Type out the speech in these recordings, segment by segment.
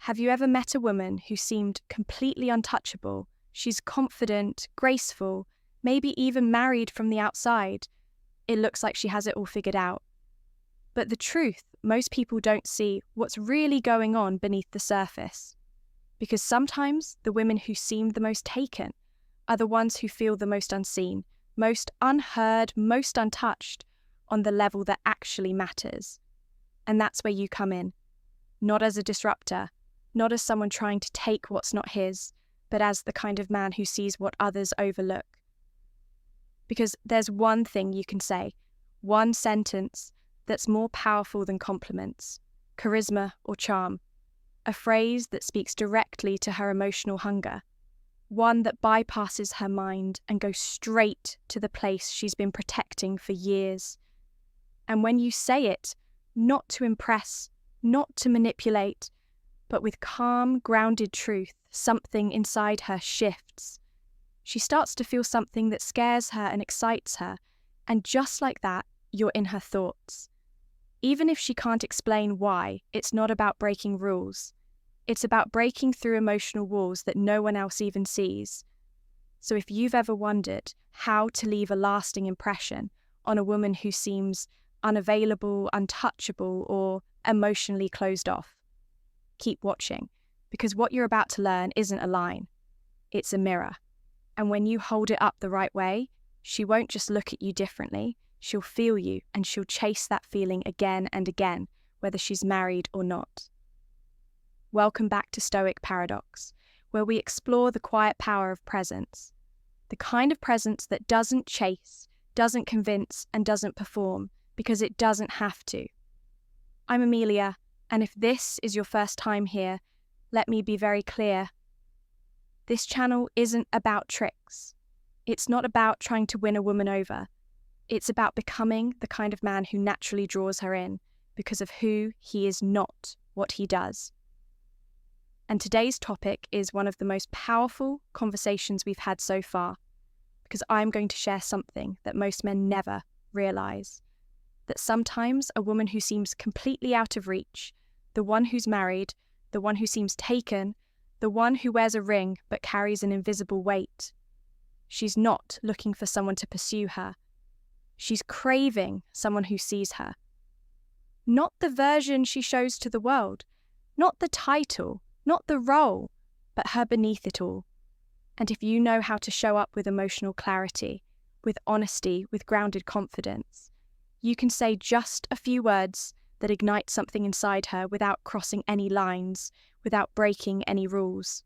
Have you ever met a woman who seemed completely untouchable? She's confident, graceful, maybe even married from the outside. It looks like she has it all figured out. But the truth, most people don't see what's really going on beneath the surface. Because sometimes the women who seem the most taken are the ones who feel the most unseen, most unheard, most untouched on the level that actually matters. And that's where you come in. Not as a disruptor, not as someone trying to take what's not his, but as the kind of man who sees what others overlook. Because there's one thing you can say, one sentence that's more powerful than compliments, charisma or charm, a phrase that speaks directly to her emotional hunger, one that bypasses her mind and goes straight to the place she's been protecting for years. And when you say it, not to impress, not to manipulate, but with calm, grounded truth, something inside her shifts. She starts to feel something that scares her and excites her, and just like that, you're in her thoughts. Even if she can't explain why, it's not about breaking rules. It's about breaking through emotional walls that no one else even sees. So if you've ever wondered how to leave a lasting impression on a woman who seems unavailable, untouchable, or emotionally closed off, keep watching, because what you're about to learn isn't a line, it's a mirror. And when you hold it up the right way, she won't just look at you differently, she'll feel you and she'll chase that feeling again and again, whether she's married or not. Welcome back to Stoic Paradox, where we explore the quiet power of presence, the kind of presence that doesn't chase, doesn't convince, and doesn't perform, because it doesn't have to. I'm Amelia, and if this is your first time here, let me be very clear. This channel isn't about tricks. It's not about trying to win a woman over. It's about becoming the kind of man who naturally draws her in because of who he is, not what he does. And today's topic is one of the most powerful conversations we've had so far, because I'm going to share something that most men never realize. That sometimes a woman who seems completely out of reach, the one who's married, the one who seems taken, the one who wears a ring but carries an invisible weight, she's not looking for someone to pursue her. She's craving someone who sees her. Not the version she shows to the world, not the title, not the role, but her beneath it all. And if you know how to show up with emotional clarity, with honesty, with grounded confidence, you can say just a few words that ignite something inside her without crossing any lines, without breaking any rules.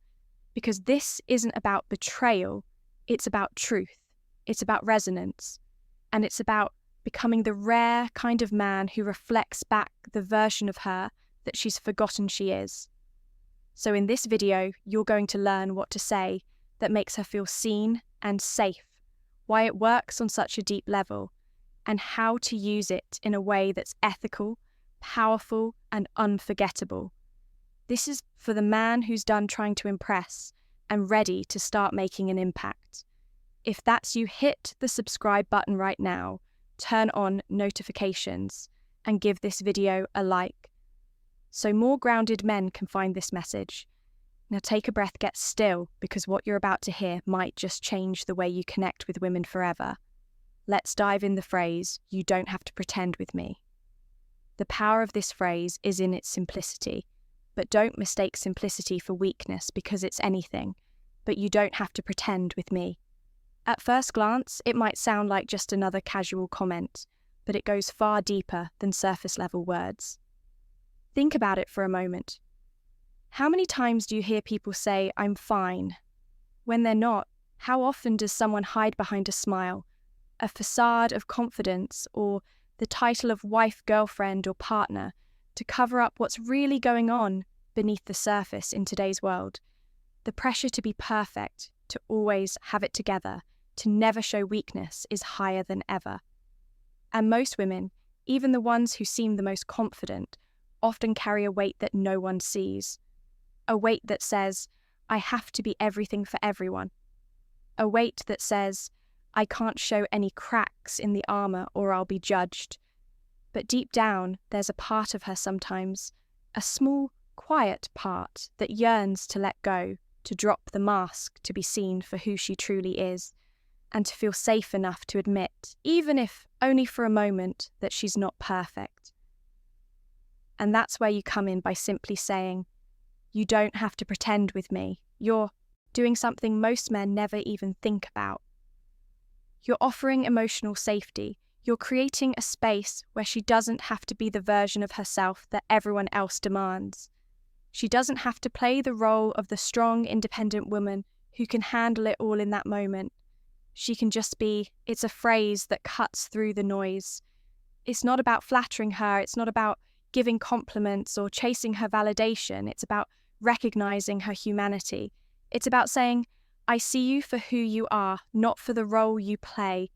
Because this isn't about betrayal, it's about truth, it's about resonance, and it's about becoming the rare kind of man who reflects back the version of her that she's forgotten she is. So in this video, you're going to learn what to say that makes her feel seen and safe, why it works on such a deep level, and how to use it in a way that's ethical, powerful, and unforgettable. This is for the man who's done trying to impress and ready to start making an impact. If that's you, hit the subscribe button right now, turn on notifications, and give this video a like, so more grounded men can find this message. Now take a breath, get still, because what you're about to hear might just change the way you connect with women forever. Let's dive in the phrase, "You don't have to pretend with me." The power of this phrase is in its simplicity, but don't mistake simplicity for weakness, because it's anything, but you don't have to pretend with me. At first glance, it might sound like just another casual comment, but it goes far deeper than surface-level words. Think about it for a moment. How many times do you hear people say, "I'm fine," when they're not? How often does someone hide behind a smile, a facade of confidence, or the title of wife, girlfriend, or partner to cover up what's really going on beneath the surface in today's world? The pressure to be perfect, to always have it together, to never show weakness is higher than ever. And most women, even the ones who seem the most confident, often carry a weight that no one sees. A weight that says, "I have to be everything for everyone." A weight that says, "I can't show any cracks in the armor or I'll be judged." But deep down, there's a part of her sometimes, a small, quiet part that yearns to let go, to drop the mask, to be seen for who she truly is, and to feel safe enough to admit, even if only for a moment, that she's not perfect. And that's where you come in by simply saying, "You don't have to pretend with me. You're doing something most men never even think about." You're offering emotional safety. You're creating a space where she doesn't have to be the version of herself that everyone else demands. She doesn't have to play the role of the strong, independent woman who can handle it all in that moment. She can just be, it's a phrase that cuts through the noise. It's not about flattering her. It's not about giving compliments or chasing her validation. It's about recognizing her humanity. It's about saying, "I see you for who you are, not for the role you play.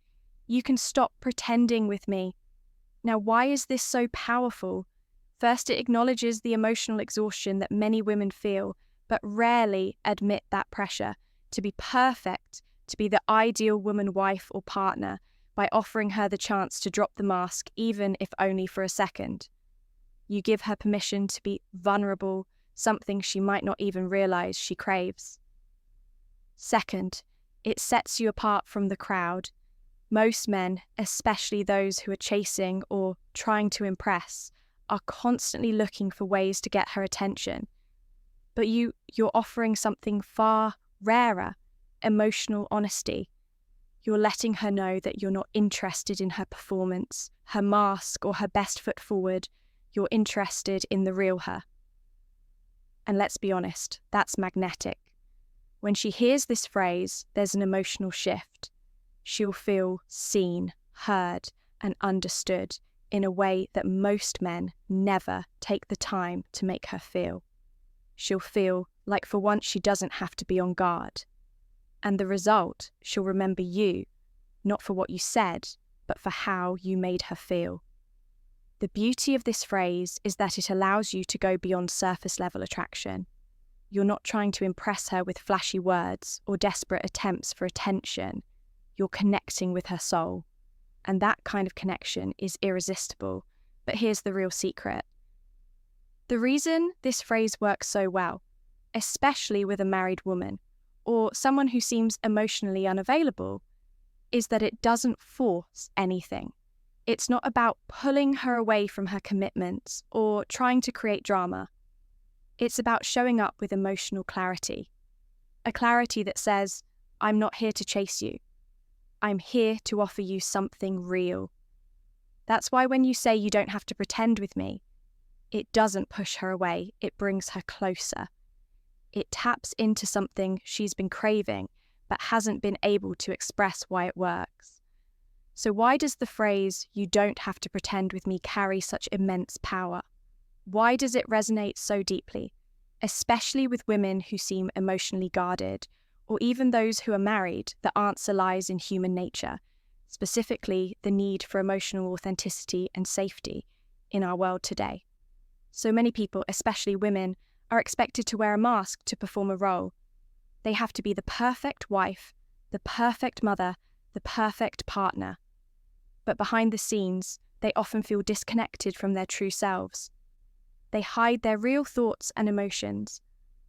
You can stop pretending with me." Now, why is this so powerful? First, it acknowledges the emotional exhaustion that many women feel, but rarely admit that pressure to be perfect, to be the ideal woman, wife, or partner, by offering her the chance to drop the mask, even if only for a second. You give her permission to be vulnerable, something she might not even realize she craves. Second, it sets you apart from the crowd. Most men, especially those who are chasing or trying to impress, are constantly looking for ways to get her attention. But you're offering something far rarer, emotional honesty. You're letting her know that you're not interested in her performance, her mask, or her best foot forward. You're interested in the real her. And let's be honest, that's magnetic. When she hears this phrase, there's an emotional shift. She'll feel seen, heard, and understood in a way that most men never take the time to make her feel. She'll feel like for once she doesn't have to be on guard. And the result, she'll remember you, not for what you said, but for how you made her feel. The beauty of this phrase is that it allows you to go beyond surface level attraction. You're not trying to impress her with flashy words or desperate attempts for attention. You're connecting with her soul. And that kind of connection is irresistible. But here's the real secret. The reason this phrase works so well, especially with a married woman or someone who seems emotionally unavailable, is that it doesn't force anything. It's not about pulling her away from her commitments or trying to create drama. It's about showing up with emotional clarity. A clarity that says, "I'm not here to chase you. I'm here to offer you something real." That's why when you say you don't have to pretend with me, it doesn't push her away, it brings her closer. It taps into something she's been craving but hasn't been able to express why it works. So why does the phrase, "you don't have to pretend with me," carry such immense power? Why does it resonate so deeply, especially with women who seem emotionally guarded, or even those who are married? The answer lies in human nature, specifically the need for emotional authenticity and safety in our world today. So many people, especially women, are expected to wear a mask to perform a role. They have to be the perfect wife, the perfect mother, the perfect partner. But behind the scenes, they often feel disconnected from their true selves. They hide their real thoughts and emotions,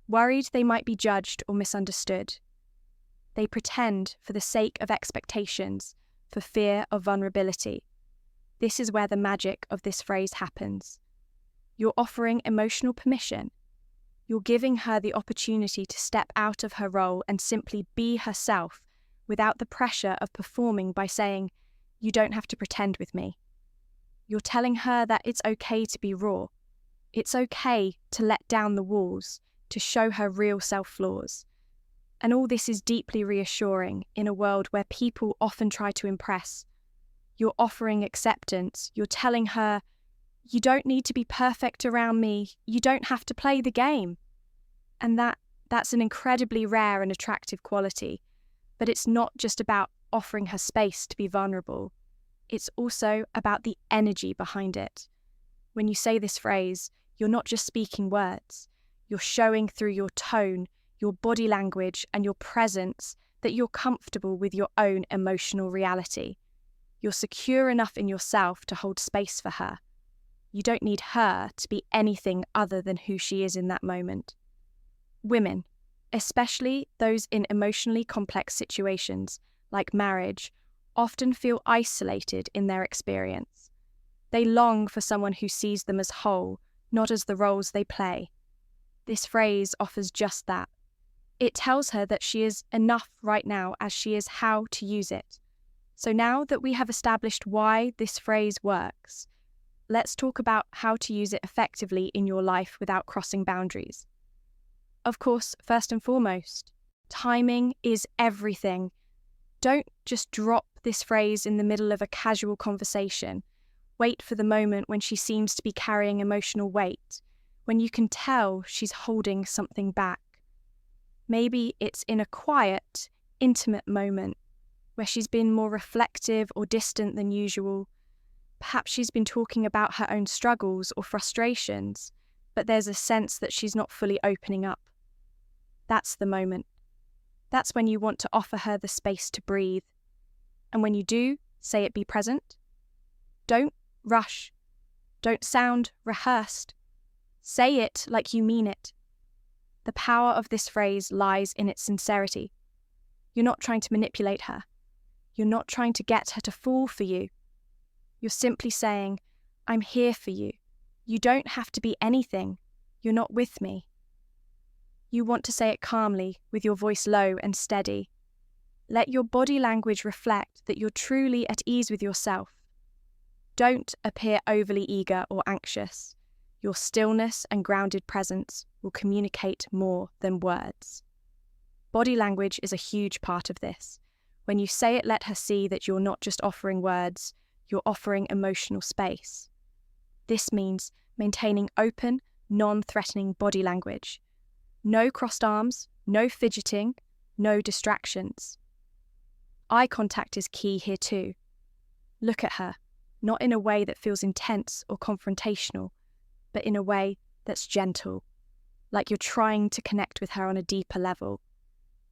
worried they might be judged or misunderstood. They pretend for the sake of expectations, for fear of vulnerability. This is where the magic of this phrase happens. You're offering emotional permission. You're giving her the opportunity to step out of her role and simply be herself without the pressure of performing by saying, "You don't have to pretend with me." You're telling her that it's okay to be raw. It's okay to let down the walls, to show her real self-flaws. And all this is deeply reassuring in a world where people often try to impress. You're offering acceptance. You're telling her, "You don't need to be perfect around me. You don't have to play the game." And that's an incredibly rare and attractive quality. But it's not just about offering her space to be vulnerable. It's also about the energy behind it. When you say this phrase, you're not just speaking words. You're showing through your tone, your body language, and your presence that you're comfortable with your own emotional reality. You're secure enough in yourself to hold space for her. You don't need her to be anything other than who she is in that moment. Women, especially those in emotionally complex situations like marriage, often feel isolated in their experience. They long for someone who sees them as whole, not as the roles they play. This phrase offers just that. It tells her that she is enough right now as she is how to use it. So now that we have established why this phrase works, let's talk about how to use it effectively in your life without crossing boundaries. Of course, first and foremost, timing is everything. Don't just drop this phrase in the middle of a casual conversation. Wait for the moment when she seems to be carrying emotional weight, when you can tell she's holding something back. Maybe it's in a quiet, intimate moment where she's been more reflective or distant than usual. Perhaps she's been talking about her own struggles or frustrations, but there's a sense that she's not fully opening up. That's the moment. That's when you want to offer her the space to breathe. And when you do, say it be present. Don't rush. Don't sound rehearsed. Say it like you mean it. The power of this phrase lies in its sincerity. You're not trying to manipulate her. You're not trying to get her to fall for you. You're simply saying, I'm here for you. You don't have to be anything. You're not with me. You want to say it calmly, with your voice low and steady. Let your body language reflect that you're truly at ease with yourself. Don't appear overly eager or anxious. Your stillness and grounded presence will communicate more than words. Body language is a huge part of this. When you say it, let her see that you're not just offering words, you're offering emotional space. This means maintaining open, non-threatening body language. No crossed arms, no fidgeting, no distractions. Eye contact is key here too. Look at her, not in a way that feels intense or confrontational, but in a way that's gentle, like you're trying to connect with her on a deeper level.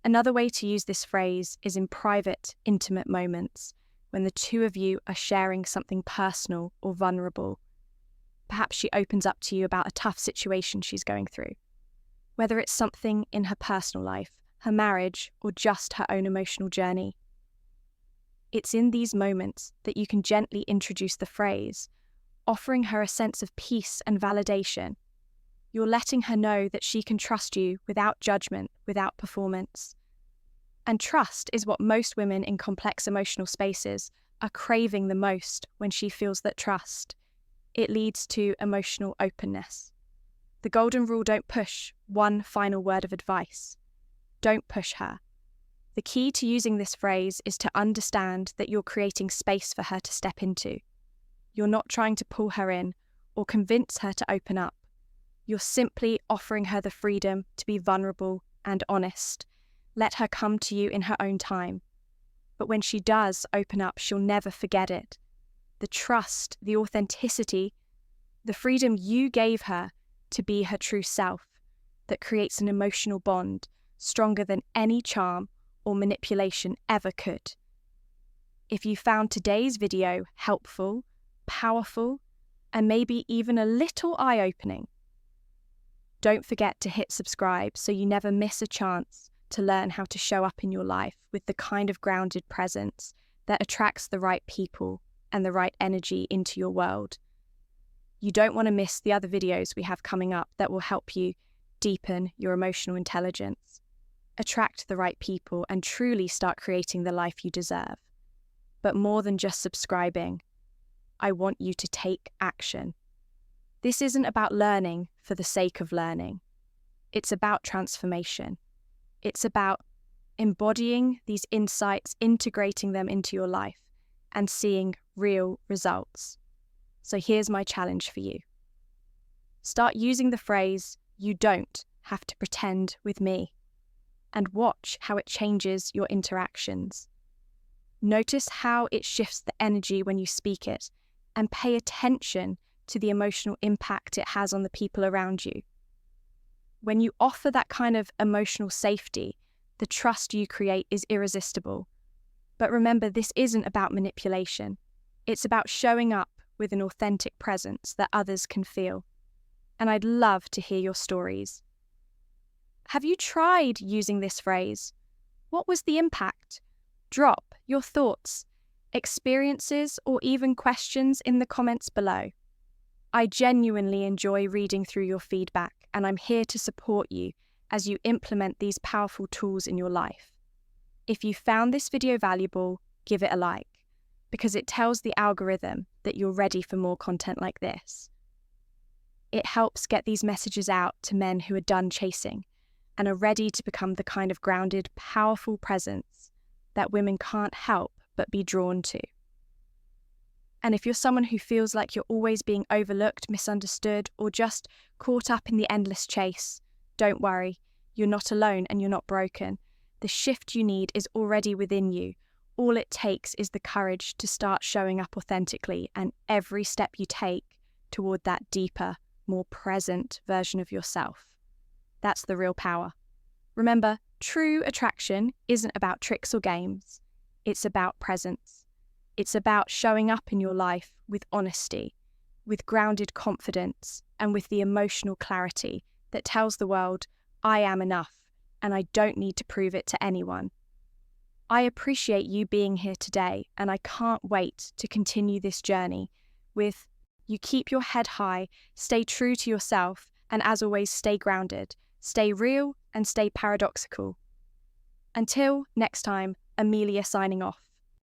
Another way to use this phrase is in private, intimate moments, when the two of you are sharing something personal or vulnerable. Perhaps she opens up to you about a tough situation she's going through. Whether it's something in her personal life, her marriage, or just her own emotional journey. It's in these moments that you can gently introduce the phrase, offering her a sense of peace and validation. You're letting her know that she can trust you without judgment, without performance. And trust is what most women in complex emotional spaces are craving the most when she feels that trust. It leads to emotional openness. The golden rule: don't push. One final word of advice. Don't push her. The key to using this phrase is to understand that you're creating space for her to step into. You're not trying to pull her in or convince her to open up. You're simply offering her the freedom to be vulnerable and honest. Let her come to you in her own time. But when she does open up, she'll never forget it. The trust, the authenticity, the freedom you gave her to be her true self, that creates an emotional bond stronger than any charm or manipulation ever could. If you found today's video helpful, powerful, and maybe even a little eye-opening, don't forget to hit subscribe so you never miss a chance to learn how to show up in your life with the kind of grounded presence that attracts the right people and the right energy into your world. You don't want to miss the other videos we have coming up that will help you deepen your emotional intelligence, attract the right people, and truly start creating the life you deserve. But more than just subscribing, I want you to take action. This isn't about learning for the sake of learning. It's about transformation. It's about embodying these insights, integrating them into your life, and seeing real results. So here's my challenge for you. Start using the phrase, "You don't have to pretend with me," and watch how it changes your interactions. Notice how it shifts the energy when you speak it, and pay attention to the emotional impact it has on the people around you. When you offer that kind of emotional safety, the trust you create is irresistible. But remember, this isn't about manipulation. It's about showing up with an authentic presence that others can feel. And I'd love to hear your stories. Have you tried using this phrase? What was the impact? Drop your thoughts, experiences, or even questions in the comments below. I genuinely enjoy reading through your feedback, and I'm here to support you as you implement these powerful tools in your life. If you found this video valuable, give it a like, because it tells the algorithm that you're ready for more content like this. It helps get these messages out to men who are done chasing and are ready to become the kind of grounded, powerful presence that women can't help but be drawn to. And if you're someone who feels like you're always being overlooked, misunderstood, or just caught up in the endless chase, don't worry, you're not alone and you're not broken. The shift you need is already within you. All it takes is the courage to start showing up authentically, and every step you take toward that deeper, more present version of yourself. That's the real power. Remember, true attraction isn't about tricks or games. It's about presence. It's about showing up in your life with honesty, with grounded confidence, and with the emotional clarity that tells the world, I am enough, and I don't need to prove it to anyone. I appreciate you being here today, and I can't wait to continue this journey with you. Keep your head high, stay true to yourself, and as always, stay grounded, stay real, and stay paradoxical. Until next time, Amelia signing off.